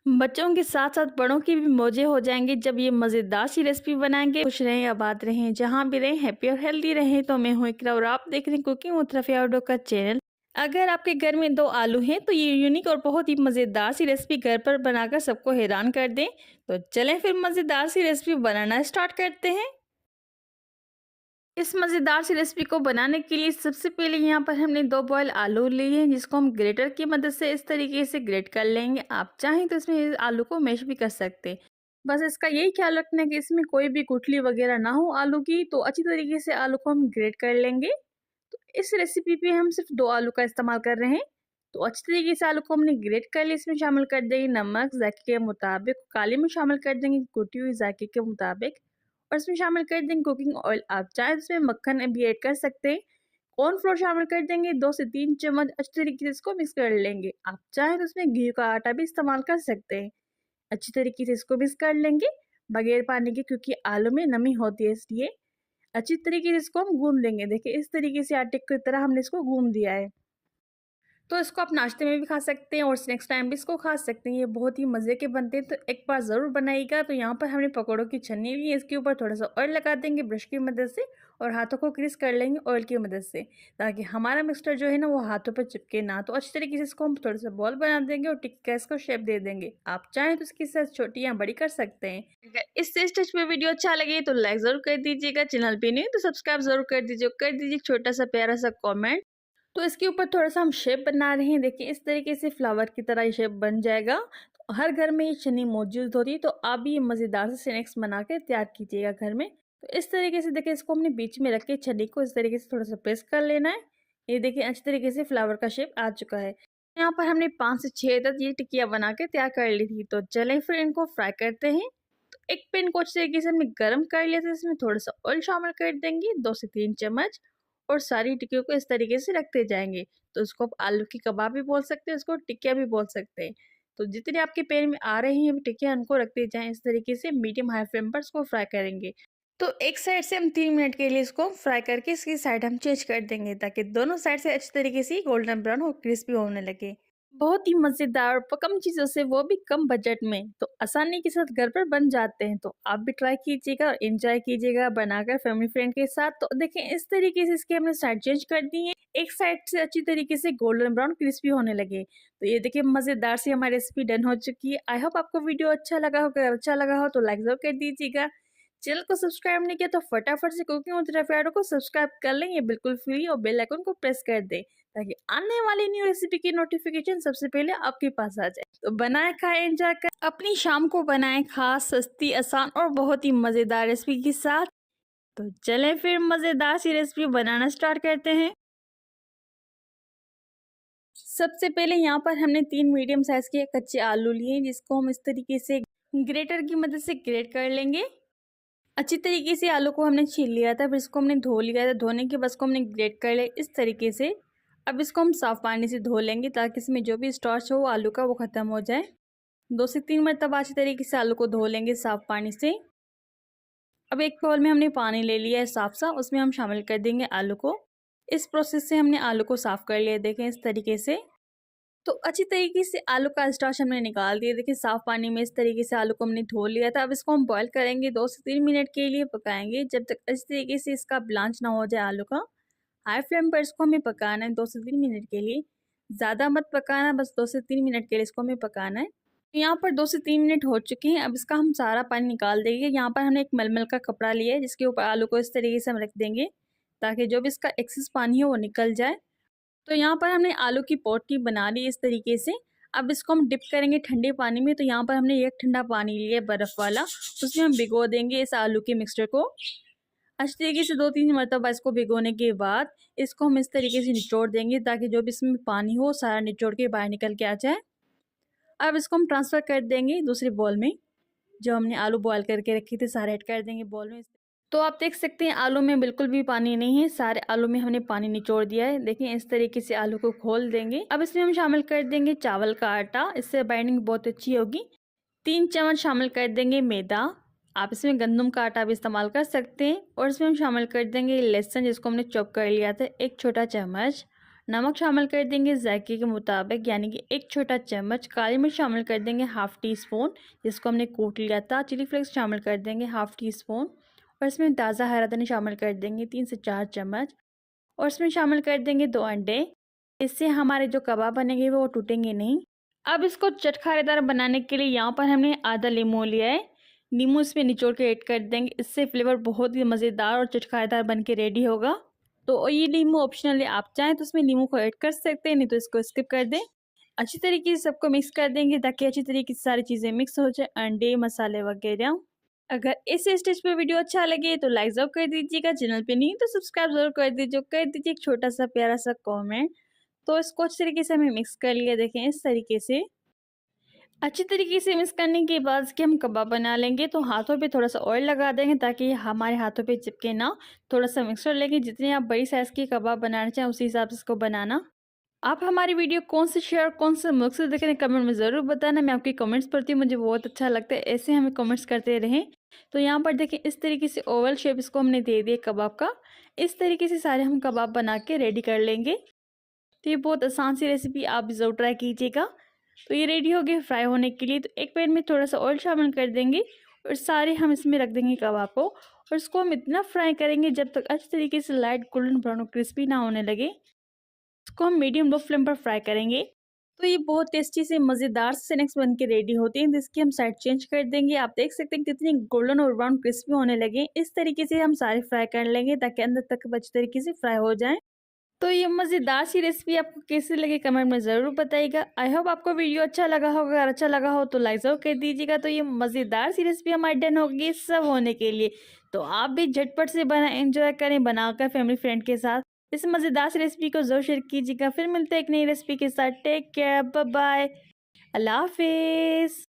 बच्चों के साथ साथ बड़ों की भी मौजें हो जाएंगे जब ये मज़ेदार सी रेसिपी बनाएंगे। खुश रहें, आबाद रहें, जहाँ भी रहें, हैप्पी और हेल्दी रहें। तो मैं हूँ इकरा और आप देख रहे हैं कुकिंग विद रफ़िया ऑडो का चैनल। अगर आपके घर में 2 आलू हैं तो ये यूनिक और बहुत ही मज़ेदार सी रेसिपी घर पर बनाकर सबको हैरान कर दें। तो चलें फिर मज़ेदार सी रेसिपी बनाना स्टार्ट करते हैं। इस मज़ेदार सी रेसिपी को बनाने के लिए सबसे पहले यहाँ पर हमने 2 बॉयल आलू लिए हैं, जिसको हम ग्रेटर की मदद से इस तरीके से ग्रेट कर लेंगे। आप चाहें तो इसमें आलू को मैश भी कर सकते हैं। बस इसका यही ख्याल रखना है कि इसमें कोई भी गुठली वगैरह ना हो आलू की। तो अच्छी तरीके से आलू को हम ग्रेट कर लेंगे। तो इस रेसिपी पे हम सिर्फ 2 आलू का इस्तेमाल कर रहे हैं। तो अच्छी तरीके से आलू को हमने ग्रेट कर लिया। इसमें शामिल कर देंगे नमक जायके के मुताबिक, काली मिर्च शामिल कर देंगे कुटी हुई जायके के मुताबिक, और इसमें शामिल कर देंगे कुकिंग ऑयल। आप चाहे इसमें मक्खन भी ऐड कर सकते हैं। कॉर्नफ्लोर शामिल कर देंगे 2 से 3 चम्मच। अच्छी तरीके से इसको मिक्स कर लेंगे। आप चाहे तो इसमें गेहूं का आटा भी इस्तेमाल कर सकते हैं। अच्छी तरीके से इसको मिक्स कर लेंगे बगैर पानी के, क्योंकि आलू में नमी होती है, इसलिए अच्छी तरीके से इसको हम गूंद लेंगे। देखिए इस तरीके से आटे की तरह हमने इसको गूंद दिया है। तो इसको आप नाश्ते में भी खा सकते हैं और स्नैक्स टाइम भी इसको खा सकते हैं। ये बहुत ही मज़े के बनते हैं, तो एक बार ज़रूर बनाइएगा। तो यहाँ पर हमने पकौड़ों की छन्नी ली है, इसके ऊपर थोड़ा सा ऑयल लगा देंगे ब्रश की मदद से और हाथों को क्रिस कर लेंगे ऑयल की मदद से, ताकि हमारा मिक्सचर जो है ना वो हाथों पर चिपके ना। तो अच्छी तरीके से इसको हम थोड़ा सा बॉल बना देंगे और टिक्का इसको शेप दे देंगे। आप चाहें तो इसकी साइज छोटी या बड़ी कर सकते हैं। अगर इस स्टेज पे वीडियो अच्छा लगे तो लाइक ज़रूर कर दीजिएगा। चैनल पे नहीं तो सब्सक्राइब ज़रूर कर दीजिए एक छोटा सा प्यारा सा कॉमेंट। तो इसके ऊपर थोड़ा-सा हम शेप बना रहे हैं। देखिए इस तरीके से फ्लावर की तरह ये शेप बन जाएगा। तो हर घर में ये छन्नी मौजूद होती है, तो आप भी ये मज़ेदार से स्नैक्स बना के तैयार कीजिएगा घर में। तो इस तरीके से देखिए इसको हमने बीच में रख के छन्नी को इस तरीके से थोड़ा-सा प्रेस कर लेना है। ये देखिए अच्छी तरीके से फ्लावर का शेप आ चुका है। यहाँ पर हमने 5 से 6 तक ये टिक्कियाँ बना के तैयार कर ली थी। तो चलें फिर इनको फ्राई करते हैं। तो एक पैन को अच्छी तरीके से हमने गरम कर लिया था, इसमें थोड़ा-सा ऑयल शामिल कर देंगे 2 से 3 चम्मच, और सारी टिक्कियों को इस तरीके से रखते जाएँगे। तो इसको आप आलू की कबाब भी बोल सकते हैं, इसको टिक्किया भी बोल सकते हैं। तो जितने आपके पैन में आ रही हैं टिक्कियाँ, उनको रखते जाएँ। इस तरीके से मीडियम हाई फ्लेम पर इसको फ्राई करेंगे। तो एक साइड से हम 3 मिनट के लिए इसको फ्राई करके इसकी साइड हम चेंज कर देंगे, ताकि दोनों साइड से अच्छी तरीके से गोल्डन ब्राउन और क्रिस्पी होने लगे। बहुत ही मज़ेदार और कम चीज़ों से, वो भी कम बजट में, तो आसानी के साथ घर पर बन जाते हैं। तो आप भी ट्राई कीजिएगा और एंजॉय कीजिएगा बनाकर फैमिली फ्रेंड के साथ। तो देखें इस तरीके से इसके हमने साइड चेंज कर दी है। एक साइड से अच्छी तरीके से गोल्डन ब्राउन क्रिस्पी होने लगे। तो ये देखिए मज़ेदार सी हमारी रेसिपी डन हो चुकी है। आई होप आपको वीडियो अच्छा लगा हो। अगर अच्छा लगा हो तो लाइक ज़रूर कर दीजिएगा। चैनल को सब्सक्राइब नहीं किया तो फटाफट से कुकिंग विद रफ़िया को सब्सक्राइब कर लें, ये बिल्कुल फ्री, और बेल आइकन को प्रेस कर दें, ताकि आने वाली न्यू रेसिपी की नोटिफिकेशन सबसे पहले आपके पास आ जाए। तो बनाए खाएं एंजॉय कर अपनी शाम को बनाएं खास, सस्ती, आसान और बहुत ही मज़ेदार रेसिपी के साथ। तो चलें फिर मज़ेदार सी रेसिपी बनाना स्टार्ट करते हैं। सबसे पहले यहाँ पर हमने 3 मीडियम साइज के कच्चे आलू लिए, जिसको हम इस तरीके से ग्रेटर की मदद से ग्रेट कर लेंगे। अच्छी तरीके से आलू को हमने छील लिया था, फिर इसको हमने धो लिया था। धोने के बाद इसको हमने ग्रेट कर लिया इस तरीके से। अब इसको हम साफ़ पानी से धो लेंगे, ताकि इसमें जो भी स्टार्च हो आलू का वो ख़त्म हो जाए। 2 से 3 मरतबा अच्छी तरीके से आलू को धो लेंगे साफ़ पानी से। अब एक बाउल में हमने पानी ले लिया है साफ़ सा, उसमें हम शामिल कर देंगे आलू को। इस प्रोसेस से हमने आलू को साफ़ कर लिया, देखें इस तरीके से। तो अच्छी तरीके से आलू का स्टार्च हमने निकाल दिया। देखिए साफ़ पानी में इस तरीके से आलू को हमने धो लिया था। अब इसको हम बॉईल करेंगे, 2 से 3 मिनट के लिए पकाएंगे, जब तक अच्छी तरीके से इसका ब्लांच ना हो जाए आलू का। हाई फ्लेम पर इसको हमें पकाना है 2 से 3 मिनट के लिए। ज़्यादा मत पकाना, बस 2 से 3 मिनट के लिए इसको हमें पकाना है। यहाँ पर 2 से 3 मिनट हो चुके हैं। अब इसका हम सारा पानी निकाल देंगे। यहाँ पर हमने एक मलमल का कपड़ा लिया है, जिसके ऊपर आलू को इस तरीके से हम रख देंगे, ताकि जो भी इसका एक्सेस पानी है वो निकल जाए। तो यहाँ पर हमने आलू की पोटली बना ली इस तरीके से। अब इसको हम डिप करेंगे ठंडे पानी में। तो यहाँ पर हमने एक ठंडा पानी लिया बर्फ़ वाला, उसमें हम भिगो देंगे इस आलू के मिक्सचर को। अच्छी तरीके से 2-3 मरतबा इसको भिगोने के बाद इसको हम इस तरीके से निचोड़ देंगे, ताकि जो भी इसमें पानी हो सारा निचोड़ के बाहर निकल के आ जाए। अब इसको हम ट्रांसफ़र कर देंगे दूसरे बॉल में। जो हमने आलू बॉयल करके रखे थे सारे ऐड कर देंगे बॉल में। तो आप देख सकते हैं आलू में बिल्कुल भी पानी नहीं है, सारे आलू में हमने पानी निचोड़ दिया है। देखिए इस तरीके से आलू को खोल देंगे। अब इसमें हम शामिल कर देंगे चावल का आटा, इससे बाइंडिंग बहुत अच्छी होगी। 3 चम्मच शामिल कर देंगे मैदा। आप इसमें गंदम का आटा भी इस्तेमाल कर सकते हैं। और इसमें हम शामिल कर देंगे लहसुन, जिसको हमने चॉप कर लिया था 1 छोटा चम्मच। नमक शामिल कर देंगे जायके के मुताबिक, यानी कि 1 छोटा चम्मच। काली मिर्च शामिल कर देंगे हाफ़ टी स्पून, जिसको हमने कूट लिया था। चिली फ्लेक्स शामिल कर देंगे हाफ़ टी स्पून, और इसमें ताज़ा हरा धनिया शामिल कर देंगे 3 से 4 चम्मच, और इसमें शामिल कर देंगे 2 अंडे। इससे हमारे जो कबाब बनेंगे वो टूटेंगे नहीं। अब इसको चटखारेदार बनाने के लिए यहाँ पर हमने आधा नींबू लिया है। नींबू इसमें निचोड़ के ऐड कर देंगे, इससे फ्लेवर बहुत ही मज़ेदार और चटखारेदार बन के रेडी होगा। तो ये नींबू ऑप्शनल है, आप चाहें तो इसमें नींबू को ऐड कर सकते हैं, नहीं तो इसको स्किप कर दें। अच्छी तरीके से सबको मिक्स कर देंगे ताकि अच्छी तरीके से सारी चीज़ें मिक्स हो जाए, अंडे, मसाले वगैरह। अगर इस स्टेज पे वीडियो अच्छा लगे तो लाइक ज़रूर कर दीजिएगा, चैनल पे नहीं तो सब्सक्राइब ज़रूर कर दीजिए एक छोटा सा प्यारा सा कमेंट। तो इसको अच्छी तरीके से हमें मिक्स कर लिया, देखें इस तरीके से। अच्छी तरीके से मिक्स करने के बाद इसके हम कबाब बना लेंगे। तो हाथों पे थोड़ा सा ऑयल लगा देंगे ताकि हमारे हाथों पे चिपके ना। थोड़ा सा मिक्सर लेंगे, जितने आप बड़ी साइज़ की कबाब बनाना चाहें उसी हिसाब से इसको बनाना। आप हमारी वीडियो कौन से शेयर कौन से मुल्क से देख रहे हैं कमेंट में ज़रूर बताना। मैं आपकी कमेंट्स पढ़ती हूँ, मुझे बहुत अच्छा लगता है, ऐसे हमें कमेंट्स करते रहें। तो यहाँ पर देखिए इस तरीके से ओवल शेप इसको हमने दे दिया कबाब का। इस तरीके से सारे हम कबाब बना के रेडी कर लेंगे। तो ये बहुत आसान सी रेसिपी, आप भी ज़रूर ट्राई कीजिएगा। तो ये रेडी हो गए फ्राई होने के लिए। तो एक पैन में थोड़ा सा ऑयल शामिल कर देंगे और सारे हम इसमें रख देंगे कबाब को, और इसको हम इतना फ्राई करेंगे जब तक अच्छी तरीके से लाइट गोल्डन ब्राउन क्रिस्पी ना होने लगे। इसको हम मीडियम लो फ्लेम पर फ्राई करेंगे। तो ये बहुत टेस्टी से मज़ेदार स्नैक्स बन के रेडी होते हैं। जिसकी हम साइड चेंज कर देंगे। आप देख सकते हैं कितनी गोल्डन और ब्राउन क्रिस्पी होने लगे। इस तरीके से हम सारे फ्राई कर लेंगे ताकि अंदर तक अच्छी तरीके से फ्राई हो जाए। तो ये मज़ेदार सी रेसिपी आपको कैसी लगी कमेंट में ज़रूर बताइएगा। आई होप आपको वीडियो अच्छा लगा होगा। अगर अच्छा लगा हो तो लाइक ज़रूर कर दीजिएगा। तो ये मज़ेदार सी रेसिपी हमारी डन होगी सब होने के लिए। तो आप भी झटपट से बना एंजॉय करें बनाकर फैमिली फ्रेंड के साथ। इस मज़ेदार सी रेसिपी को ज़रूर शेयर कीजिएगा। फिर मिलते हैं एक नई रेसिपी के साथ। टेक केयर, बाय बाय, अल्लाह हाफिज़।